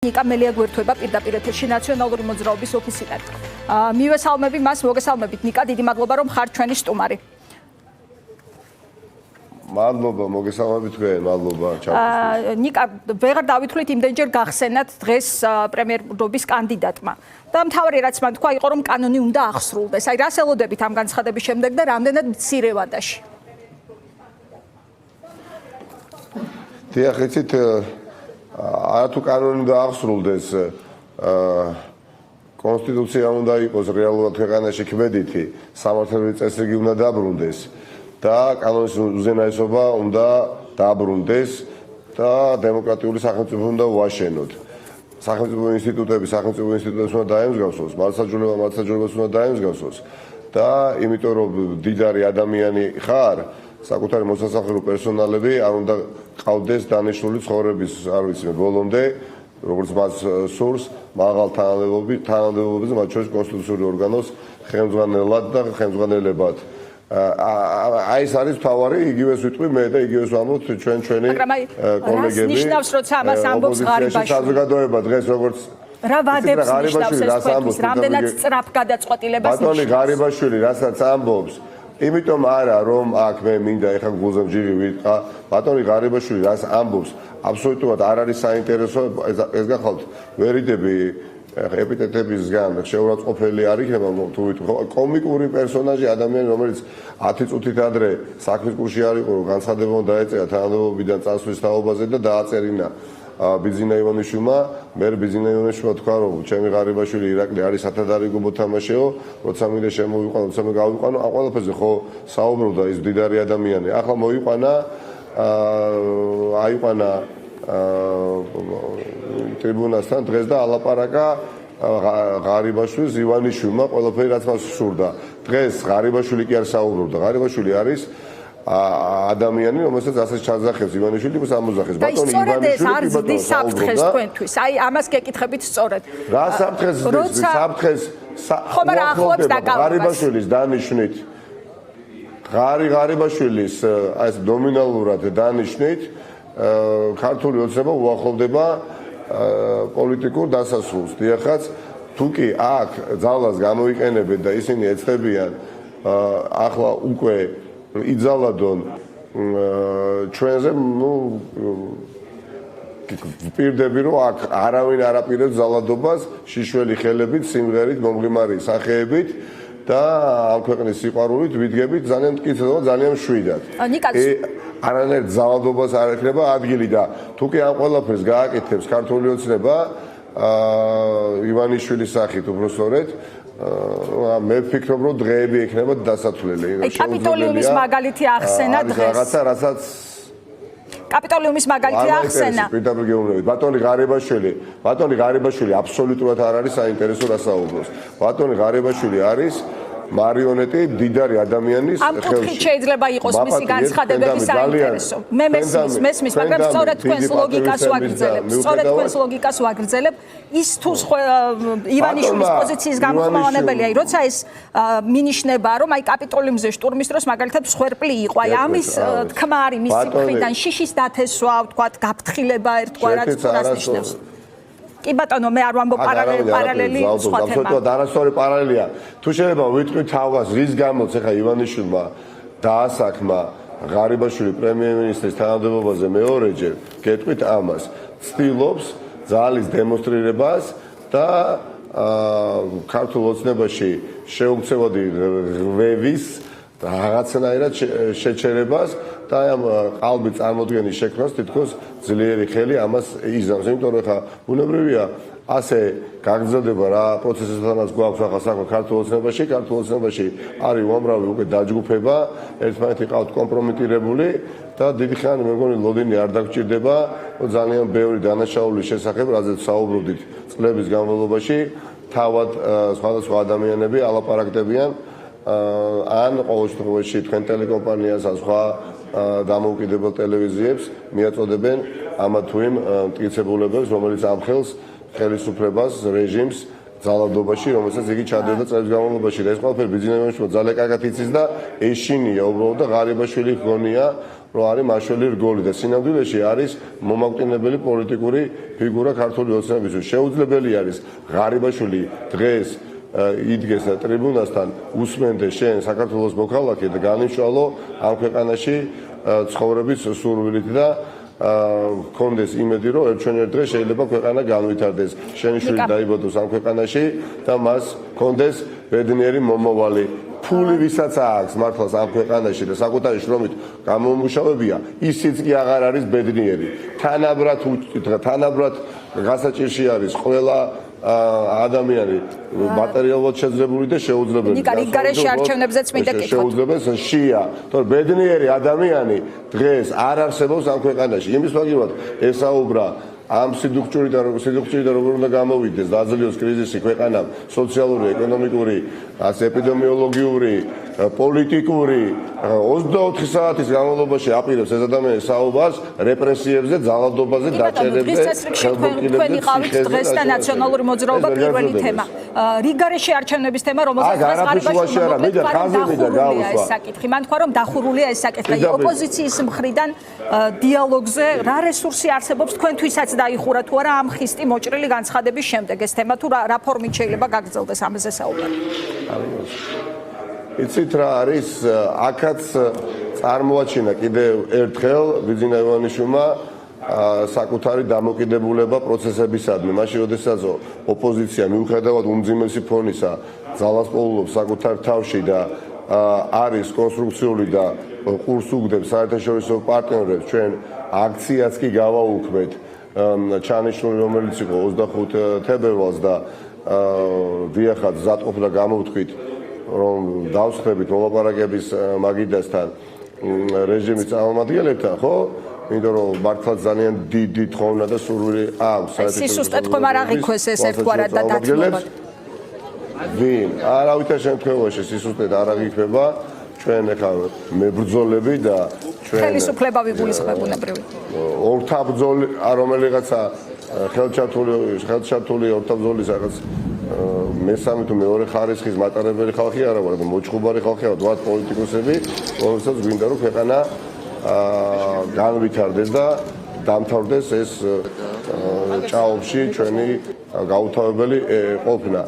ნიკა მელია გვერდება პირდაპირ ეთერში ნაციონალური მოძრაობის ოფისიდან. მივესალმები მას, მოგესალმებით ნიკა, დიდი მადლობა რომ ხართ ჩვენი სტუმარი. მადლობა, მოგესალმებით თქვენ, მადლობა ჩავთვლით. ნიკა, ვეღარ დავითვლით იმდენჯერ გახსენათ დღეს პრემიერობის კანდიდატმა. და მთავარი რაც მან თქვა იყო რომ კანონი უნდა აღსრულდეს. აი რას ელოდებით ამ განცხადების შემდეგ და რამდენად მცირე ვადაში? დიახ, იცით არათუ კანონი უნდა აღსრულდეს, კონსტიტუცია უნდა იყოს რეალურად ქვეყანაში ქმედითი, სამართლებრივი წესრიგი უნდა დაბრუნდეს და კანონის უზენაესობა უნდა დაბრუნდეს და დემოკრატიული სახელმწიფო უნდა ვაშენოთ. სახელმწიფო ინსტიტუტებს უნდა დაემსგავსოს, მართლმსაჯულებას უნდა დაემსგავსოს და იმიტომ რომ დიდარი ადამიანი ხარ, საკუთარი მოსასახერო პერსონალები არ უნდა ყავდეს დანიშნული ცხოვრების, არ ვიცი, ბოლომდე, როგორც მას სურს, მაღალ თანამდებობაზე, მათ შორის კონსტიტუციური ორგანოს ხელმძღვანელად და ხელმძღვანელებად. აი ეს არის თავარი, იგივეს ვიტყვი მე და იგივეს ვამბობ ჩვენი კოლეგები. ნიშნავს როცა ამას ამბობს ღარიბაშვილი. საზოგადოება დღეს როგორც რა ვადებს ნიშნავს ეს თქვენთვის, რამდენად სწრაფ გადაწყვეტილებას ნიშნავს. ბატონი ღარიბაშვილი რასაც ამბობს, იმიტომ არა რომ აქ მე მინდა ეხლა გულზე ჯირი ვიტყა, ბატონი ღარიბაშვილი რას ამბობს, აბსოლუტურად არ არის საინტერესო, ეს გახალთ ვერიდები ეპიტეტებისგან შეურაცხყოფელი არ იქნება თუ ვიტყვი კომიკური პერსონაჟი ადამიანი რომელიც 10 წუთით ადრე საქმის კურსში არ იყო რომ განცხადება დაეწერა თანამდებობიდან წასვლის თაობაზე და დააწერინა ბიძინა ივანიშვილმა, მე ბიძინა ივანიშვილმა თქვა რომ ჩემი ღარიბაშვილი ირაკლი არის სათადარიგო თამაშეო, როცა მინდა შემოვიყვანო, როცა მე გავიყვანო, ამ ყველაფერზე ხო საუბრობდა ის დიდარი ადამიანი. ახლა მოიყვანა აიყვანა ტრიბუნასთან დღეს და ალაპარაკა ღარიბაშვილის ივანიშვილმა ყველაფერი რაც მას სურდა. დღეს ღარიბაშვილი კი არ საუბრობდა, ღარიბაშვილი არის ადამიანი, რომელსაც ასეც ჩაძახებს ივანიშვილი, იმას ამოძახებს. ბატონი ივანიშვილი არ ზრდის საფრთხეს თქვენთვის. აი ამას გეკითხებით სწორედ. რა საფრთხეს ზრდის? საფრთხეს ღარიბაშვილის დანიშვნით. ღარიბაშვილის აი ნომინალურად დანიშვნით ქართული ოცნება უახლოვდება პოლიტიკურ დასასრულს. დიახაც, თუ კი აქ ძალას გამოიყენებენ და ისინი ეცდებიან ახლა უკვე იძალადონ ჩვენზე, ვპირდები რომ აქ არავინ არ აპირებს ძალადობას შიშველი ხელებით, სიმღერით, მომღიმარი სახეებით და ამ ქვეყნის სიყვარულით ვიდგებით ძალიან მტკიცედ და ძალიან მშვიდად. არანაირ ძალადობას არ ექნება ადგილი და თუ კი ამ ყველაფერს გააკეთებს ქართული ოცნება ივანიშვილის სახით უბრალოდ მე ვფიქრობ რომ დღეები ექნება დასათვლელი. კაპიტოლიუმის მაგალითი ახსენა დღეს. რაღაცა რასაც კაპიტოლიუმის მაგალითი ახსენა. პირდაპირ გეუბნებით, ბატონი ღარიბაშვილი აბსოლუტურად არ არის საინტერესო რასაუბროს. ბატონი ღარიბაშვილი არის მარიონეტი დიდარი ადამიანის ხელში. ამ კუთხით შეიძლება იყოს მისი განცხადებები საინტერესო. მე მესმის, მაგრამ სწორედ თქვენს ლოგიკას ვაგრძელებ. ის თუ ივანიშვილის პოზიციის გამოხმაურებელია, როცა ეს მინიშნება, რომ აი კაპიტოლიუმზე შტურმის დროს მაგალითად მსხვერპლი იყო. აი ამის თქმა არის მისი მხრიდან შიშის დათესვა, ვთქვათ, გაფრთხილება ერთგვარად რას ნიშნავს? კი ბატონო, მე არ ვამბობ პარალელი სხვა თემა. აბსოლუტურად არასწორი პარალელია. თუ შეიძლება ვიტყვი თავგას, რის გამოც ახლა ივანიშვილმა დაასახმა ღარიბაშვილი პრემიერ-მინისტრის თანამდებობაზე მეორეჯერ, გეტყვით ამას. ცდილობს ძალის დემონსტრირებას და ქართულ ოცნებაში შეუქცევადი ღვევის რაღაცნაირად შეჩერებას და ამ ყალბი წარმოდგენის შექმნას თითქოს ძლიერი ხელი ამას იზამს. იმიტომ რომ ხა ბუნებრივია ასე გაგრძელდება რა პროცესებთანაც გვაქვს ახლა საქმე ქართულ ოცნებაში არის უამრავი უკვე დაჯგუფება, ერთმანეთი ყავთ კომპრომიტირებული და დიდი ხანი მე მგონი ლოდინი არ დაგჭირდება ძალიან ბევრი დანაშაულის შესახებ, რაზეც საუბრობდით წლების განმავლობაში, თავად სხვადასხვა ადამიანები ალაპარაკდებიან ან ყოველ შემთხვევაში თქვენ ტელეკომპანიას ან სხვა დამოუკიდებელ ტელევიზიებს მიაწოდებენ ამა თუ იმ მტკიცებულებებს, რომელიც ამხელს ხელისუფლებას, რეჟიმს ძალადობაში, რომელსაც იგი ჩადენდა წლების განმავლობაში. ეს ყველაფერი ბიზნესმენებმა ძალიან კარგად იცის და ეშინია უბრალოდ და ღარიბაშვილი გონია, რომ არის მაშველი რგოლი და სინამდვილეში არის მომაკვდინებელი პოლიტიკური ფიგურა ქართული ოცნებისთვის. შეუძლებელი არის ღარიბაშვილი დღეს იდგეს ტრიბუნასთან, უსმენდეს შენ საქართველოს მოქალაქე და განიმშვალო ამ ქვეყანაში ცხოვრების სურვილით და კონდეს იმედი, რომ ერთ დღეს შეიძლება ქვეყანა განვითარდეს. შენი შვილი დაიბადოს ამ ქვეყანაში და მას კონდეს ბედნიერი მომავალი. ფული ვისაც აქვს მართლაც ამ ქვეყანაში და საკუთარი შრომით გამომუშავებია, ისიც კი აღარ არის ბედნიერი. თანაბრად გასაჭირში არის ყველა ადამიანი მატერიალურად შეძლებული და შეუძლებელი. რიგარეში არჩევნებზეც მინდა კითხოთ. შეუძლებელი შია, თორე ბედნიერი ადამიანი დღეს არ არსებობს ამ ქვეყანაში. იმის მაგივად ესაუბრა ამ სიდუხჭირიდან როგორ უნდა გამოვიდეს და აძლევს კრიზისი ქვეყანამ სოციალური, ეკონომიკური, ეპიდემიოლოგიური, პოლიტიკური 24 საათის განმავლობაში აპირებს ეს ადამიანი საუბარს რეპრესიებზე, ძალადობაზე, დაჭერებზე, თქვენი ყავით დღეს და ნაციონალური მოძრაობა პირველი თემა. რიგარეში არჩევნების თემა, რომელსაც ეს საკითხი. მან თქვა, რომ დახურულია ეს საკითხი. ოპოზიციის მხრიდან დიალოგზე რა რესურსი არსებობს თქვენთვისაც დაიხურა თუ არა ამ ხისტი მოჭრილი განცხადების შემდეგ ეს თემა თუ რა ფორმით შეიძლება გაგრძელდეს ამაზე საუბარი. იცით რა არის აქაც წარმოაჩინა კიდევ ერთხელ ბიძინა ივანიშვილმა საკუთარი დამოკიდებულება პროცესებისადმი. მაშინ როდესაც ოპოზიცია მიუხედავად უმძიმესი ფონისა ძალას პოულობს საკუთარ თავში და არის კონსტრუქციული და ყურს უგდებს საერთაშორისო პარტნიორებს, ჩვენ აქციაც კი გავაუქმეთ ჩანიშნული, რომელიც იყო 25 თებერვალს და დიახაც ზადყოფნა გამოვთქვით, რომ დავსხდებით მოლაპარაკების მაგიდასთან რეჟიმის წარმომადგენლებთან, ხო? იმიტომ რომ მართლა ძალიან დიდი თხოვნა და სურვილი აქვს საერთაშორისო. სისუსტე თქვენ არ აღიქვეს ეს ერთგვარად და დათმობად. ვინ? არავითარ შემთხვევაში სისუსტედ არ აღიქვება. ჩვენ ახლა მებრძოლები და ჩვენ ხელისუფლება ვიგულისხმებ ბუნებრივი. ორთაბრძოლი რომელიღაცა ხელჩართული ორთაბრძოლის რაღაც მესამე თუ მეორე ხარისხის მატარებელი ხალხი არა ვარ და მოჭხუბარი ხალხი არა, ვართ პოლიტიკოსები, რომელსაც გვინდა რომ ქვეყანა განვითარდეს და დამთავრდეს ეს ჭაობში ჩვენი გაუთავებელი ყოფნა.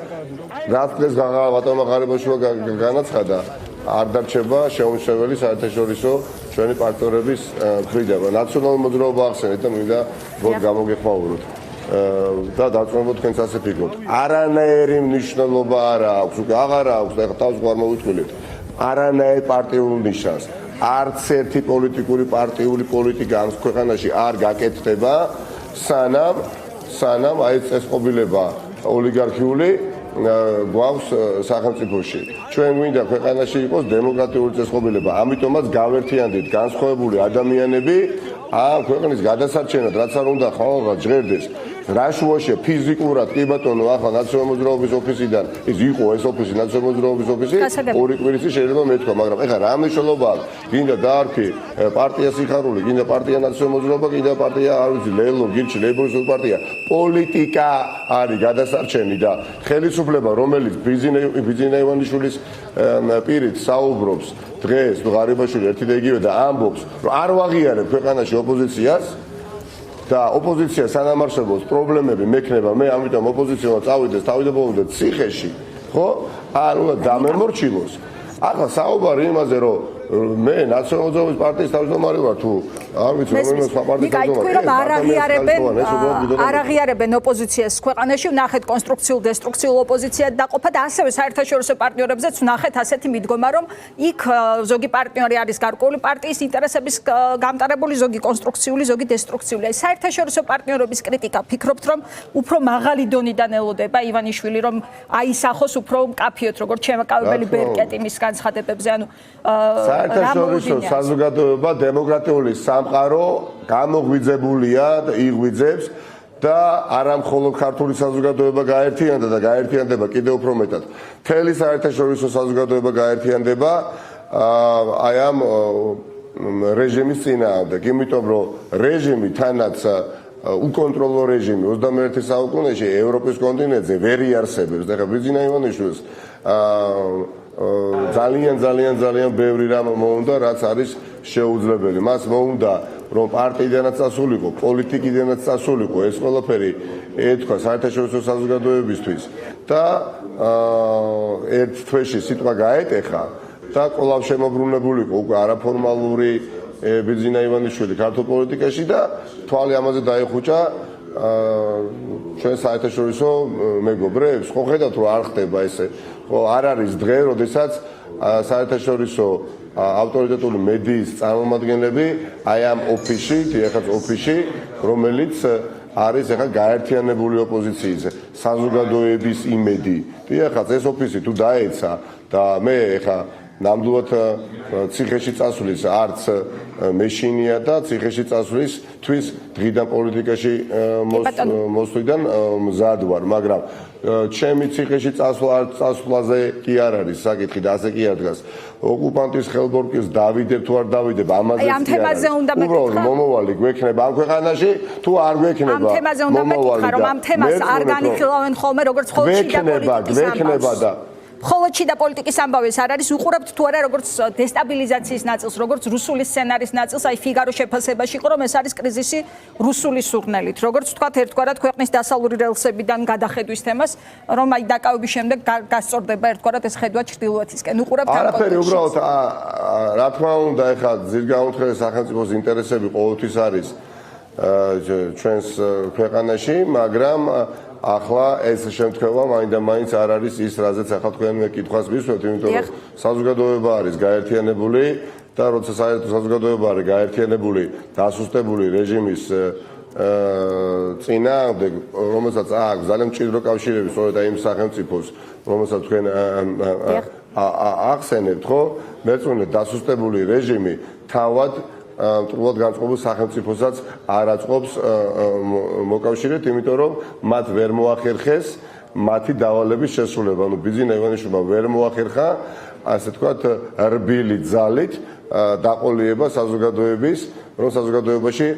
რაც დღეს ბატონმა ღარიბაშვილმა განაცხადა, არ დარჩება შეუმჩნეველი საერთაშორისო ჩვენი პარტნიორების მხრიდან. ნაციონალური მოძრაობა ახსენეთ და მინდა გამოგეხმაუროთ. და დაწვევოთ თქვენს ასე ფიქრობთ. არანაირი მნიშვნელობა არ აქვს, უკვე აღარ აქვს, ეხლა თავს ვარ მოვიტყვილეთ. არანაირ პარტიულ ნიშანს. არც ერთი პოლიტიკური პარტიული პოლიტიკა ამ ქვეყანაში არ გაკეთდება, სანამ აი წესყობილება ოლიგარქიული გვაქვს სახელმწიფოში. ჩვენ გვინდა ქვეყანაში იყოს დემოკრატიული წესყობილება, ამიტომაც გავერთიანდით განსხვავებული ადამიანები ამ ქვეყნის გადასარჩენად, რაც არ უნდა ხალხმა ჟღერდეს. რაშუაშია ფიზიკურად კი ბატონო, ახლა ნაციონალური მოძრაობის ოფისიდან ის იყო ეს ოფისი, ნაციონალური მოძრაობის ოფისი, ორი კვირით შეიძლება მეთქვა, მაგრამ ეხლა რა მნიშვნელობა აქვს? გინდა დაარქი პარტია სიხარული, გინდა პარტია ნაციონალური მოძრაობა, გინდა პარტია არ ვიცი, ლელო, გირჩი, ლეიბორისტული პარტია. პოლიტიკა არის გადასარჩენი და ხელისუფლება, რომელიც ბიძინა ივანიშვილის პირით საუბრობს დღეს ღარიბაშვილი ერთი და იგივე და ამბობს, რომ არ ვაღიარებ ქვეყანაში ოპოზიციას და ოპოზიცია სანამ არსებობს პრობლემები მექნება, მე ამიტომ ოპოზიცია წავიდეს თავიდანვე ციხეში, ხო? არ უნდა დამემორჩილოს. ახლა საუბარი იმაზე, რომ მე ნაციონალური მოძრაობის პარტიის თავმჯდომარე ვარ თუ არ ვიცი რომელიმე სხვა პარტიის თავმჯდომარე. არ აღიარებენ ოპოზიციას ქვეყანაში, ვნახეთ კონსტრუქციულ დესტრუქციულ ოპოზიციად დაყოფა და ასევე საერთაშორისო პარტნიორებზეც ვნახეთ ასეთი მიდგომა, რომ იქ ზოგი პარტნიორი არის გარკვეული პარტიის ინტერესების გამტარებული, ზოგი კონსტრუქციული, ზოგი დესტრუქციული. აი საერთაშორისო პარტნიორების კრიტიკა ფიქრობთ, რომ უფრო მაღალი დონიდან ელოდება ივანიშვილი, რომ აისახოს უფრო მკაფიოდ, როგორც შემაკავებელი ბერკეტი მის განცხადებებზე, ანუ საერთაშორისო საზოგადოება დემოკრატიული სამყარო გამოღვიძებულია და იღვიძებს და არა მხოლოდ ქართული საზოგადოება გაერთიანდა და გაერთიანდება კიდევ უფრო მეტად. მთელი საერთაშორისო საზოგადოება გაერთიანდება აი ამ რეჟიმის წინააღმდეგ, იმიტომ რომ რეჟიმი თანაც უკონტროლო რეჟიმი 21 საუკუნეში ევროპის კონტინენტზე ვერ იარსებებს. ეხლა ბიძინა ივანიშვილს ძალიან ბევრი რამ მოუნდა, რაც არის შეუძლებელი. მას მოუნდა რომ პარტიიდანაც წასულიყო, პოლიტიკიდანაც წასულიყო, ეს ყველაფერი ეთქვა საერთაშორისო საზოგადოებისთვის და ერთ თვეში სიტყვა გაეტეხა და კვლავ შემოbrunებულიყო უკვე არაფორმალური ბიძინა ივანიშვილი ქართულ პოლიტიკაში და თვალი ამაზე დაიხუჭა ჩვენ საერთაშორისო მეგობრებს. ხო ხედავთ რომ არ ხდება ესე. ხო არ არის დღე, როდესაც საერთაშორისო ავტორიტეტული მედიის წარმომადგენლები აი ამ ოფისში, დიახაც ოფისში, რომელიც არის ახლა გაერთიანებული ოპოზიციის საზოგადოების იმედი. დიახაც ეს ოფისი თუ დაეცა და მე ახლა ნამდვილად ციხეში წასვლის არც მეშინია და ციხეში წასვლის თვის დღიდან პოლიტიკაში მოსვლიდან მზად ვარ, მაგრამ ჩემი ციხეში წასვლაზე კი არ არის საკითხი და ასე კი არ დგას. ოკუპანტის ხელბორკის დავიდებ თუ არ დავიდებ, ამაზე ამ თემაზე უნდა მეკითხა. უბრალოდ მომავალი გვექნება ამ ქვეყანაში თუ არ გვექნება. ამ თემაზე უნდა მეკითხა, რომ ამ თემას არ განიხილავენ ხოლმე როგორც ხოლმე გვექნება და მხოლოდ შიდა პოლიტიკის ამბავეს არ არის, უყურებთ თუ არა როგორც დესტაბილიზაციის ნაწილს, როგორც რუსული სცენარის ნაწილს, აი ფიგარო შეფასებაში იყო, რომ ეს არის კრიზისი რუსული სურნელით. როგორც თქვათ, ერთგვარად ქვეყნის დასავლური რელსებიდან გადახედვის თემას, რომ აი დაკავების შემდეგ გასწორდება ერთგვარად ეს ხედვა ჩრდილოეთისკენ. უყურებთ ამ კონტექსტში. არაფერი უბრალოდ რა თქმა უნდა, ეხლა ძირგაუნთხეს სახელმწიფოს ინტერესები ყოველთვის არის ჩვენს ქვეყანაში, მაგრამ ახლა ეს შემთხვევა მაინც არ არის ის, რაზეც ახლა თქვენ მეკითხვას მისვევთ, იმიტომ რომ საზოგადოება არის გაერთიანებული და როცა საზოგადოება არის გაერთიანებული დასუსტებული რეჟიმის წინააღმდეგ, რომელსაც აქვს ძალიან მჭიდრო კავშირები სწორედ იმ სახელმწიფოს, რომელსაც თქვენ ახსენებთ, ხო? მეწვენე დასუსტებული რეჟიმი თავად მტრულად განწყობილ სახელმწიფოსაც არ აწყობს მოკავშირედ, იმიტომ რომ მათ ვერ მოახერხეს მათი დავალების შესრულება. ანუ ბიძინა ივანიშვილმა ვერ მოახერხა, ასე თქვათ, რბილი ძალით დაყოლიება საზოგადოების, რომ საზოგადოებაში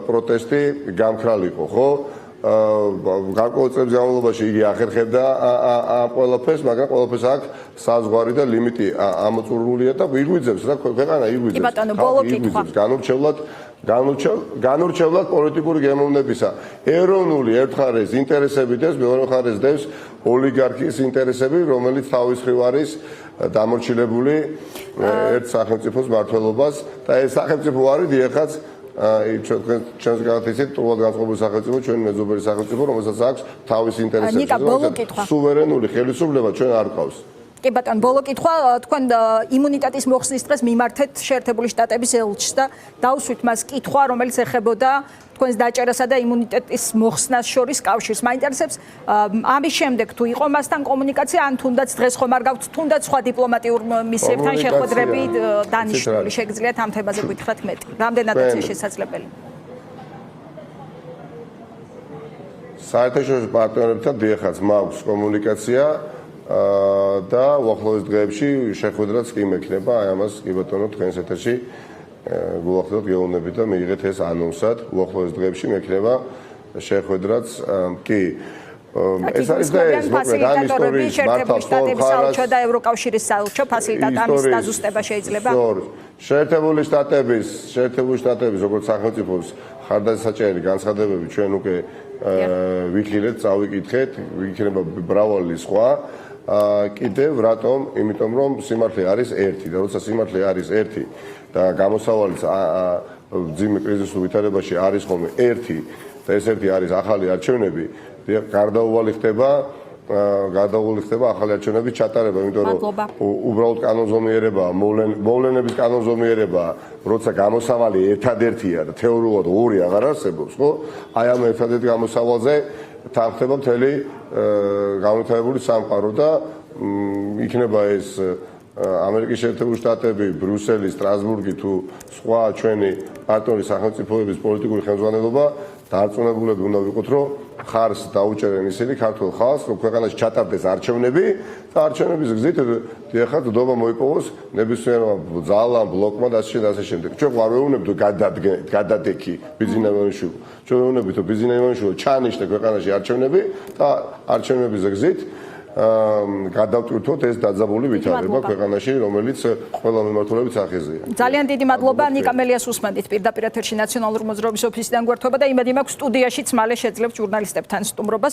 პროტესტი გამქრალიყო, ხო? გარკვეულ წლების განმავლობაში იგი ახერხებდა ამ ყველაფერს, მაგრამ ყველაფერს აქვს საზღვარი და ლიმიტი ამოწურულია და იღვიძებს რა ქვეყანა იღვიძებს. კი ბატონო, ბოლო კითხვა. განურჩევლად პოლიტიკური გემოვნებისა. ეროვნული ერთხარეს ინტერესები დევს, მეორე მხარეს დევს ოლიგარქიის ინტერესები, რომელიც თავის მხრივ არის დამორჩილებული ერთ სახელმწიფოს მმართველობას და ეს სახელმწიფო არის დიახაც ჩვენს განათლისით თულად განწყობილი სახელმწიფო, ჩვენი მეზობელი სახელმწიფო, რომელსაც აქვს თავის ინტერესები. სუვერენული ხელისუფლება ჩვენ არ ყავს. კი ბატონო, ბოლო კითხვა, თქვენ იმუნიტეტის მოხსნის დღეს მიმართეთ შეერთებული შტატების ელჩს და დავუსვით მას კითხვა, რომელიც ეხებოდა თქვენს დაჭერასა და იმუნიტეტის მოხსნას შორის კავშირს. მაინტერესებს ამის შემდეგ თუ იყო მასთან კომუნიკაცია, ან თუნდაც დღეს ხომ არ გაქვთ თუნდაც სხვა დიპლომატიურ მისიებთან შეხვედრები დანიშნული, შეგიძლიათ ამ თემაზე გითხრათ მეტი. რამდენადაც ეს შესაძლებელი? საერთაშორისო პარტნიორებთან დიახაც მაქვს კომუნიკაცია და უახლოეს დღეებში შეხვედრაც კი მექნება, აი ამას კი ბატონო თქვენს ეთერში გულახდილად გეუბნებით და მიიღეთ ეს ანონსად, უახლოეს დღეებში მექნება შეხვედრაც კი. ეს არის და ეს მოკლედ ამ ისტორიის მართავს საელჩო და ევროკავშირის საელჩო ფასილიტატამის დაზუსტება შეიძლება? შეერთებული შტატების როგორც სახელმწიფოს ხარდასაჭერი განცხადებები ჩვენ უკვე ვიხილეთ, წავიკითხეთ, იქნება მრავალი სხვა. კიდევ რატომ? იმიტომ რომ სიმართლე არის ერთი და როცა სიმართლე არის ერთი და გამოსავალიც ძიმე კრიზისულ ვითარებაში არის ხოლმე ერთი და ეს ერთი არის ახალი არჩევნები, გარდაუვალი ხდება ახალი არჩევნების ჩატარება, იმიტომ რომ უბრალოდ კანონზომიერება, მოვლენების კანონზომიერება, როცა გამოსავალი ერთადერთია და თეორიულად ორი აღარ არსებობს, ხო? აი ამ ერთადერთ გამოსავალზე თანხდება მთელი განვითარებული სამყარო და იქნება ეს ამერიკის შეერთებული შტატები, ბრიუსელი, სტრასბურგი თუ სხვა ჩვენი პარტნიორი სახელმწიფოების პოლიტიკური ხელმძღვანელობა დარწმუნებულები უნდა ვიყოთ, რომ ხარს დაუჭერენ ისინი ქართულ ხალხს, რომ ქვეყანაში ჩატარდეს არჩევნები და არჩევნების გზით ეხლა დობა მოიპოვოს ნებისმიერმა ძალამ, ბლოკმა და ასე შემდეგ. ჩვენ ვარ ვეუბნებთ გადადექი ბიზინა ივანიშვილი. ჩვენ ვეუბნებთ რომ ბიზინა ივანიშვილი ჩაანიშნა ქვეყანაში არჩევნები და არჩევნების გზით გადავტვირთოთ ეს დაძაბული ვითარება ქვეყანაში, რომელიც ყველა მიმართულებით სახეზეა. ძალიან დიდი მადლობა ნიკა მელიას უსმენდით პირდაპირ ეთერში ნაციონალური მოძრაობის ოფისიდან გვერდება და იმედი მაქვს სტუდიაშიც მალე შეძლებთ ჟურნალისტებთან სტუმრობას.